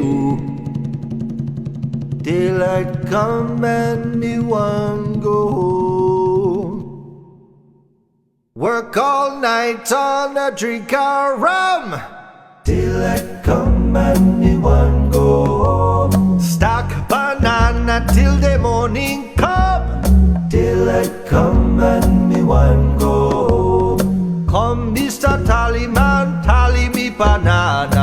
oh. Daylight come and me want go home. Work all night on a drink of rum. Daylight come and me want go home. Stack banana till the morning come. Daylight come and me want go home. Come Mr. Tallyman, tally me banana.